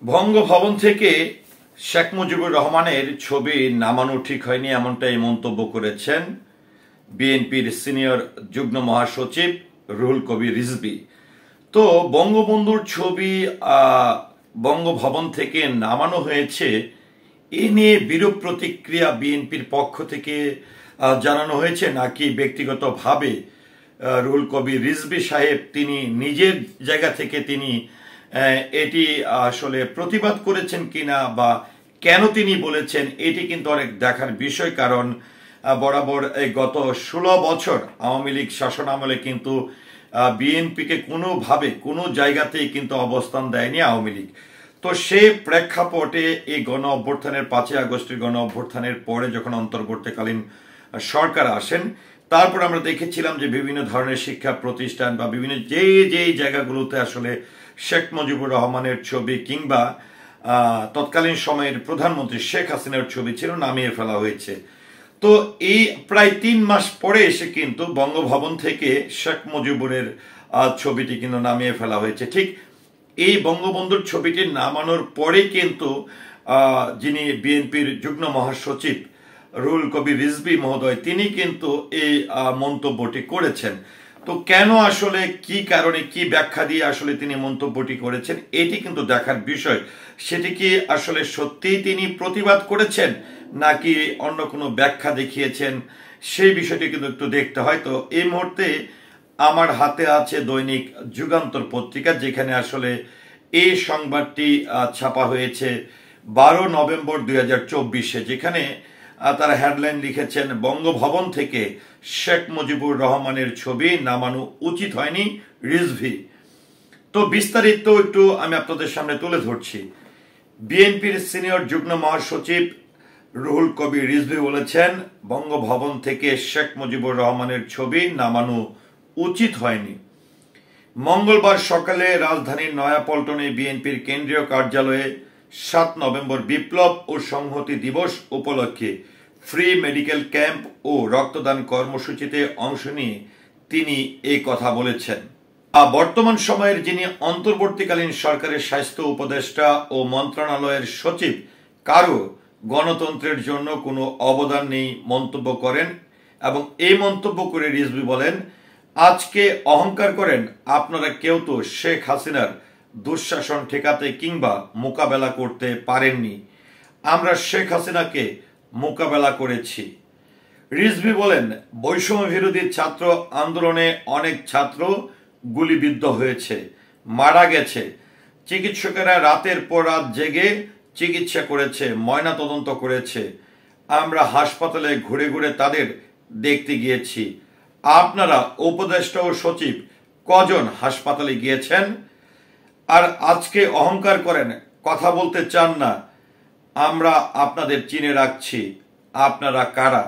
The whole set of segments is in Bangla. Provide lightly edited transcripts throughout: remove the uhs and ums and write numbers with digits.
বঙ্গভবন থেকে শেখ মুজিবুর রহমানের ছবি নামানো ঠিক হয়নি এমনটাই মন্তব্য করেছেন বিএনপির সিনিয়র যুগ্ম মহাসচিব রুহুল কবির রিজভী। তো বঙ্গবন্ধুর ছবি বঙ্গভবন থেকে নামানো হয়েছে, এ নিয়ে বিরূপ প্রতিক্রিয়া বিএনপির পক্ষ থেকে জানানো হয়েছে নাকি ব্যক্তিগতভাবে রুহুল কবির রিজভী সাহেব তিনি নিজের জায়গা থেকে তিনি এটি আসলে প্রতিবাদ করেছেন কিনা বা কেন তিনি বলেছেন, এটি কিন্তু অনেক দেখার বিষয়। কারণ বরাবর গত 16 বছর আওয়ামী লীগ শাসন আমলে কিন্তু বিএনপিকে কোনোভাবে কোনো জায়গাতেই কিন্তু অবস্থান দেয়নি আওয়ামী লীগ। তো সেই প্রেক্ষাপটে এই গণ অভ্যুত্থানের 5ই আগস্টের গণ অভ্যুত্থানের পরে যখন অন্তর্বর্তীকালীন সরকার আসেন, তারপর আমরা দেখেছিলাম যে বিভিন্ন ধরনের শিক্ষা প্রতিষ্ঠান বা বিভিন্ন যেই জায়গাগুলোতে আসলে শেখ মুজিবুর রহমানের ছবি কিংবা তৎকালীন সময়ের প্রধানমন্ত্রী শেখ হাসিনার ছবি ছিল নামিয়ে ফেলা হয়েছে। তো এই প্রায় 3 মাস পরে এসে কিন্তু বঙ্গভবন থেকে শেখ মুজিবুরের ছবিটি কিন্তু নামিয়ে ফেলা হয়েছে। ঠিক এই বঙ্গবন্ধুর ছবিটি নামানোর পরে কিন্তু যিনি বিএনপির যুগ্ম মহাসচিব রুহুল কবির রিজভী মহোদয় তিনি কিন্তু এই মন্তব্যটি করেছেন। তো কেন আসলে কি কারণে কি ব্যাখ্যা দিয়ে আসলে তিনি মন্তব্যটি করেছেন এটি কিন্তু দেখার বিষয়। সেটি কি আসলে সত্যিই তিনি প্রতিবাদ করেছেন নাকি অন্য কোনো ব্যাখ্যা দেখিয়েছেন, সেই বিষয়টি কিন্তু একটু দেখতে হয়। তো এই মুহূর্তে আমার হাতে আছে দৈনিক যুগান্তর পত্রিকা, যেখানে আসলে এই সংবাদটি ছাপা হয়েছে 12 নভেম্বর 2024, যেখানে তারা হেডলাইন লিখেছেন বঙ্গভবন থেকে শেখ মুজিবুর রহমানের ছবি নামানো উচিত হয়নি রিজভী। তো বিস্তারিত একটু আমি আপনাদের সামনে তুলে ধরছি। বিএনপির সিনিয়র যুগ্ম মহাসচিব রুহুল কবির রিজভী বলেছেন বঙ্গভবন থেকে শেখ মুজিবুর রহমানের ছবি নামানো উচিত হয়নি। মঙ্গলবার সকালে রাজধানীর নয়াপল্টনে বিএনপির কেন্দ্রীয় কার্যালয়ে 7 নভেম্বর বিপ্লব ও সংহতি দিবস উপলক্ষে ফ্রি মেডিকেল ক্যাম্প ও রক্তদান কর্মসূচিতে অংশ নিয়ে তিনি এই কথা বলেছেন। বর্তমান সময়ের যিনি অন্তর্বর্তীকালীন সরকারের স্বাস্থ্য উপদেষ্টা ও মন্ত্রণালয়ের সচিব কারো গণতন্ত্রের জন্য কোনো অবদান নেই মন্তব্য করেন, এবং এই মন্তব্য করে রিজভী বলেন, আজকে অহংকার করেন আপনারা কেউ তো শেখ হাসিনার দুঃশাসন ঠেকাতে কিংবা মোকাবেলা করতে পারেননি, আমরা শেখ হাসিনাকে মোকাবেলা করেছি। রিজভী বলেন, বৈষম্য বিরোধী ছাত্র আন্দোলনে অনেক ছাত্র গুলিবিদ্ধ হয়েছে, মারা গেছে, চিকিৎসকেরা রাতের পর রাত জেগে চিকিৎসা করেছে, ময়না তদন্ত করেছে, আমরা হাসপাতালে ঘুরে ঘুরে তাদের দেখতে গিয়েছি। আপনারা উপদেষ্টা ও সচিব কজন হাসপাতালে গিয়েছেন? আর আজকে অহংকার করেন, কথা বলতে চান না, আমরা আপনাদের চিনে রাখছি, আপনারা কারা?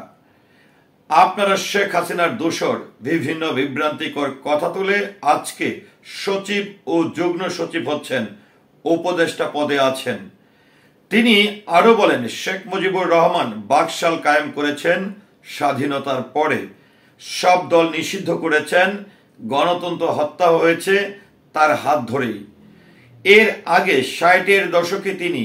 আপনারা শেখ হাসিনার দোসর, বিভিন্ন বিভ্রান্তিকর কথা তুলে আজকে সচিব ও যুগ্ম সচিব হচ্ছেন, উপদেষ্টা পদে আছেন। তিনি আরো বলেন, শেখ মুজিবুর রহমান বাকশাল কায়েম করেছেন স্বাধীনতার পরে, সব দল নিষিদ্ধ করেছেন, গণতন্ত্র হত্যা হয়েছে তার হাত ধরেই। এর আগে 60-এর দশকে তিনি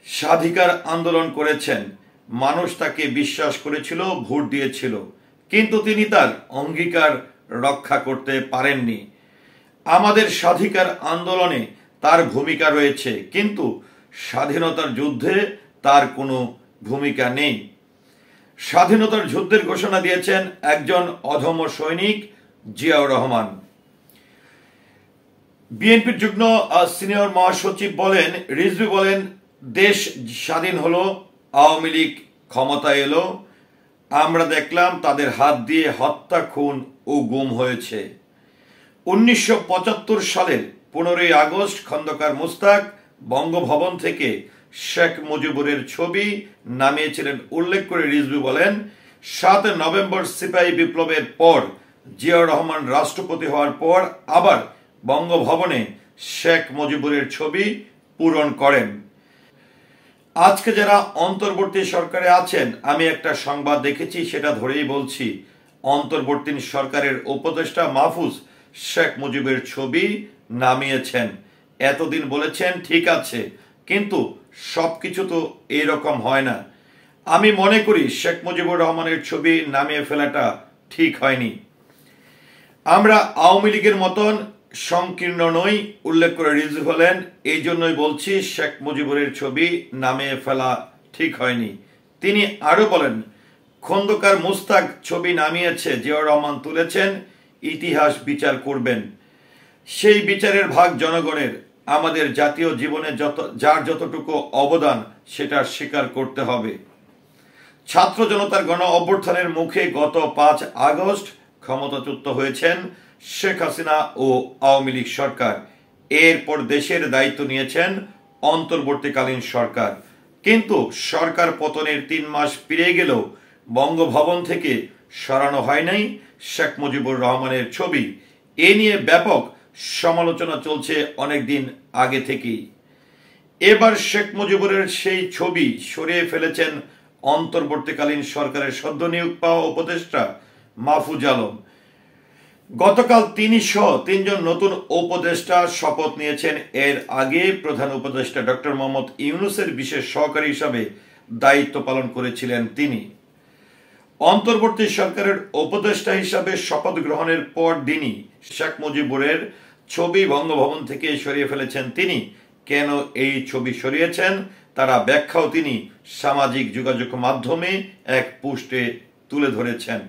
স্বাধিকার আন্দোলন করেছেন, মানুষ তাকে বিশ্বাস করেছিল, ভোট দিয়েছিল, কিন্তু তিনি তার অঙ্গীকার রক্ষা করতে পারেননি। আমাদের স্বাধিকার আন্দোলনে তার ভূমিকা রয়েছে, কিন্তু স্বাধীনতার যুদ্ধে তার কোনো ভূমিকা নেই। স্বাধীনতার যুদ্ধের ঘোষণা দিয়েছেন একজন অধম সৈনিক জিয়াউর রহমান। বিএনপির যুগ্ম সিনিয়র মহাসচিব বলেন, রিজভী বলেন, দেশ স্বাধীন হলো, আওয়ামী লীগ ক্ষমতায় এলো, আমরা দেখলাম তাদের হাত দিয়ে হত্যা, খুন ও গুম হয়েছে। 1975 সালের 15ই আগস্ট খন্দকার মুস্তাক বঙ্গভবন থেকে শেখ মুজিবুরের ছবি নামিয়েছিলেন উল্লেখ করে রিজভী বলেন, 7 নভেম্বর সিপাহী বিপ্লবের পর জিয়াউর রহমান রাষ্ট্রপতি হওয়ার পর আবার বঙ্গভবনে শেখ মুজিবুরের ছবি পূরণ করেন। আজকে যারা অন্তর্বর্তী সরকারে আছেন, আমি একটা সংবাদ দেখেছি, সেটা ধরেই বলছি, অন্তর্বর্তী সরকারের উপদেষ্টা মাহফুজ শেখ মুজিবের ছবি নামিয়েছেন। এতদিন বলেছেন, ঠিক আছে, কিন্তু সবকিছু তো এরকম হয় না। আমি মনে করি শেখ মুজিবুর রহমানের ছবি নামিয়ে ফেলাটা ঠিক হয়নি। আমরা আওয়ামী লীগের মতন সংকীর্ণ নই, উল্লেখ করে রিজভী বলেন, এই জন্যই বলছি শেখ মুজিবুরের ছবি নামিয়ে ফেলা ঠিক হয়নি। তিনি আরো বলেন, খন্দকার মুস্তাক ছবি নামিয়েছে, জিয়াউর রহমান তুলেছেন, ইতিহাস বিচার করবেন। সেই বিচারের ভাগ জনগণের। আমাদের জাতীয় জীবনে যার যতটুকু অবদান সেটা স্বীকার করতে হবে। ছাত্র জনতার গণ অভ্যুত্থানের মুখে গত 5 আগস্ট ক্ষমতাচ্যুত হয়েছেন শেখ হাসিনা ও আওয়ামী লীগ সরকার। এরপর দেশের দায়িত্ব নিয়েছেন অন্তর্বর্তীকালীন সরকার। কিন্তু সরকার পতনের 3 মাস পেরিয়ে গেলেও বঙ্গভবন থেকে সরানো হয় নাই শেখ মুজিবুর রহমানের ছবি। এ নিয়ে ব্যাপক সমালোচনা চলছে অনেকদিন আগে থেকেই। এবার শেখ মুজিবুরের সেই ছবি সরিয়ে ফেলেছেন অন্তর্বর্তীকালীন সরকারের সদ্য নিয়োগ পাওয়া উপদেষ্টা মাহফুজ আলম। গতকাল তিনি সহ 3 জন নতুন উপদেষ্টা শপথ নিয়েছেন। এর আগে প্রধান উপদেষ্টা ডক্টর মোহাম্মদ ইউনূসের বিশেষ সহকারী হিসাবে দায়িত্ব পালন করেছিলেন তিনি। অন্তর্বর্তী সরকারের উপদেষ্টা হিসাবে শপথ গ্রহণের পর দিনই শেখ মুজিবুরের ছবি বঙ্গভবন থেকে সরিয়ে ফেলেছেন তিনি। কেন এই ছবি সরিয়েছেন তারা ব্যাখ্যাও তিনি সামাজিক যোগাযোগ মাধ্যমে এক পোস্টে তুলে ধরেছেন।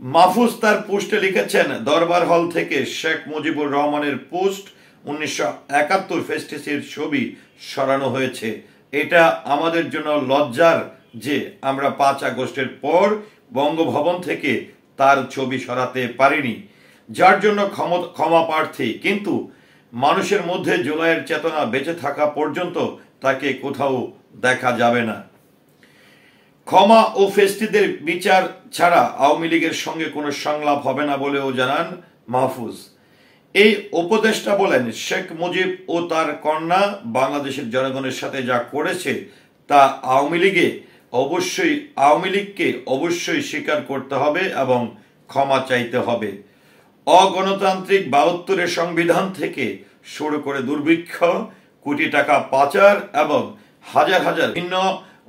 মাহফুজ তার পোস্টে লিখেছেন, দরবার হল থেকে শেখ মুজিবুর রহমানের পোস্ট 1971 ফেস্টিসের ছবি সরানো হয়েছে। এটা আমাদের জন্য লজ্জার যে আমরা 5 আগস্টের পর বঙ্গভবন থেকে তার ছবি সরাতে পারিনি, যার জন্য ক্ষমা প্রার্থী। কিন্তু মানুষের মধ্যে জুলাইয়ের চেতনা বেঁচে থাকা পর্যন্ত তাকে কোথাও দেখা যাবে না। ক্ষমা ও ফেস্টিদের বিচার ছাড়া আওয়ামী লীগের সঙ্গে কোনো সংলাপ হবে না বলেও জানান মাহফুজ। এই উপদেষ্টা বলেন, শেখ মুজিব ও তার কন্যা বাংলাদেশের জনগণের সাথে যা করেছে তা আওয়ামী লীগকে অবশ্যই স্বীকার করতে হবে এবং ক্ষমা চাইতে হবে। অগণতান্ত্রিক 72-এর সংবিধান থেকে শুরু করে দুর্ভিক্ষ, কোটি টাকা পাচার এবং হাজার হাজার ভিন্ন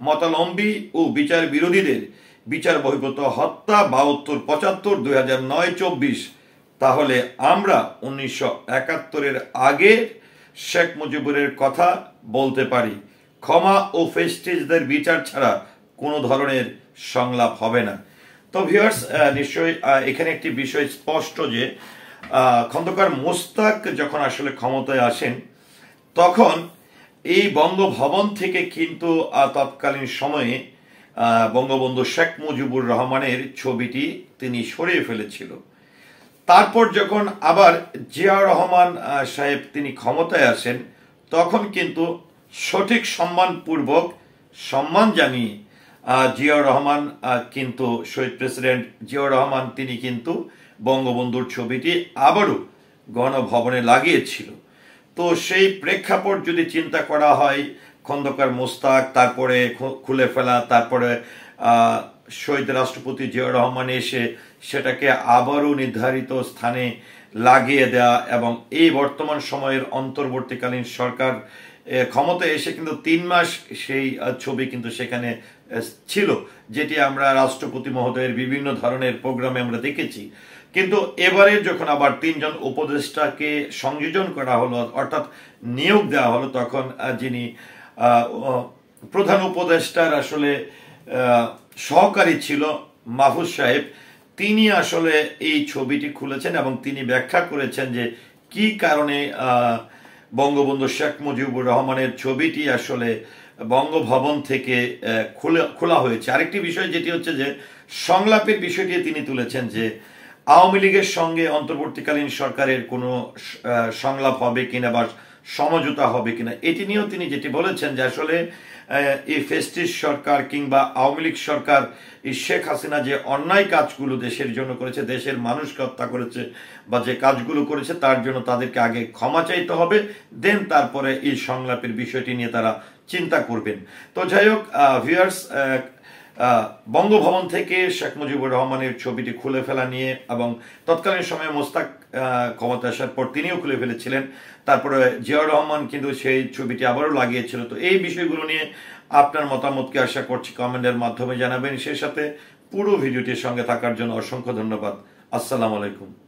মতাবলম্বী ও বিচার বিরোধীদের বিচার বহির্ভূত হত্যা 72, 75, 2009, 24, তাহলে আমরা 1971-এর আগে শেখ মুজিবুরের কথা বলতে পারি। ক্ষমা ও ফেস্টিজদের বিচার ছাড়া কোনো ধরনের সংলাপ হবে না। তো ভিউয়ার্স, নিশ্চয়ই এখানে একটি বিষয় স্পষ্ট যে খন্দকার মোস্তাক যখন আসলে ক্ষমতায় আসেন তখন এই বঙ্গভবন থেকে কিন্তু তৎকালীন সময়ে বঙ্গবন্ধু শেখ মুজিবুর রহমানের ছবিটি তিনি সরিয়ে ফেলেছিল। তারপর যখন আবার জিয়াউর রহমান সাহেব তিনি ক্ষমতায় আসেন তখন কিন্তু সঠিক সম্মানপূর্বক সম্মান জানিয়ে জিয়াউর রহমান কিন্তু শহীদ প্রেসিডেন্ট জিয়াউর রহমান তিনি কিন্তু বঙ্গবন্ধুর ছবিটি আবারও গণভবনে লাগিয়েছিল। তো সেই প্রেক্ষাপট যদি চিন্তা করা হয়, খন্দকার মোস্তাক তারপরে খুলে ফেলা, তারপরে শহীদ রাষ্ট্রপতি জিয়াউর রহমান এসে সেটাকে আবারও নির্ধারিত স্থানে লাগিয়ে দেওয়া এবং এই বর্তমান সময়ের অন্তর্বর্তীকালীন সরকার ক্ষমতায় এসে কিন্তু 3 মাস সেই ছবি কিন্তু সেখানে ছিল, যেটি আমরা রাষ্ট্রপতি মহোদয়ের বিভিন্ন ধরনের প্রোগ্রামে আমরা দেখেছি। কিন্তু এবারে যখন আবার 3 জন উপদেষ্টাকে সংযোজন করা হলো, অর্থাৎ নিয়োগ দেওয়া হলো, তখন যিনি প্রধান উপদেষ্টার আসলে সহকারী ছিল মাহফুজ সাহেব, তিনি আসলে এই ছবিটি খুলেছেন এবং তিনি ব্যাখ্যা করেছেন যে কি কারণে বঙ্গবন্ধু শেখ মুজিবুর রহমানের ছবিটি আসলে বঙ্গভবন থেকে খোলা হয়েছে। আরেকটি বিষয় যেটি হচ্ছে যে সংলাপের বিষয়টি তিনি তুলেছেন যে আওয়ামী লীগের সঙ্গে অন্তর্বর্তীকালীন সরকারের কোনো সংলাপ হবে কিনা বা সমঝোতা হবে কিনা, এটি নিয়েও তিনি যেটি বলেছেন যে আসলে এই ফেস্টিস সরকার কিংবা আওয়ামী লীগ সরকার এই শেখ হাসিনা যে অন্যায় কাজগুলো দেশের জন্য করেছে, দেশের মানুষকে হত্যা করেছে বা যে কাজগুলো করেছে তার জন্য তাদেরকে আগে ক্ষমা চাইতে হবে, দেন তারপরে এই সংলাপের বিষয়টি নিয়ে তারা চিন্তা করবেন। তো যাই হোক ভিউয়ার্স, বঙ্গভবন থেকে শেখ মুজিবুর রহমানের ছবিটি খুলে ফেলা নিয়ে, এবং তৎকালীন সময়ে মোস্তাক ক্ষমতা আসার পর তিনিও খুলে ফেলেছিলেন, তারপরে জিয়াউর রহমান কিন্তু সেই ছবিটি আবারও লাগিয়েছিল। তো এই বিষয়গুলো নিয়ে আপনার মতামতকে আশা করছি কমেন্টের মাধ্যমে জানাবেন। সেই সাথে পুরো ভিডিওটির সঙ্গে থাকার জন্য অসংখ্য ধন্যবাদ। আসসালামু আলাইকুম।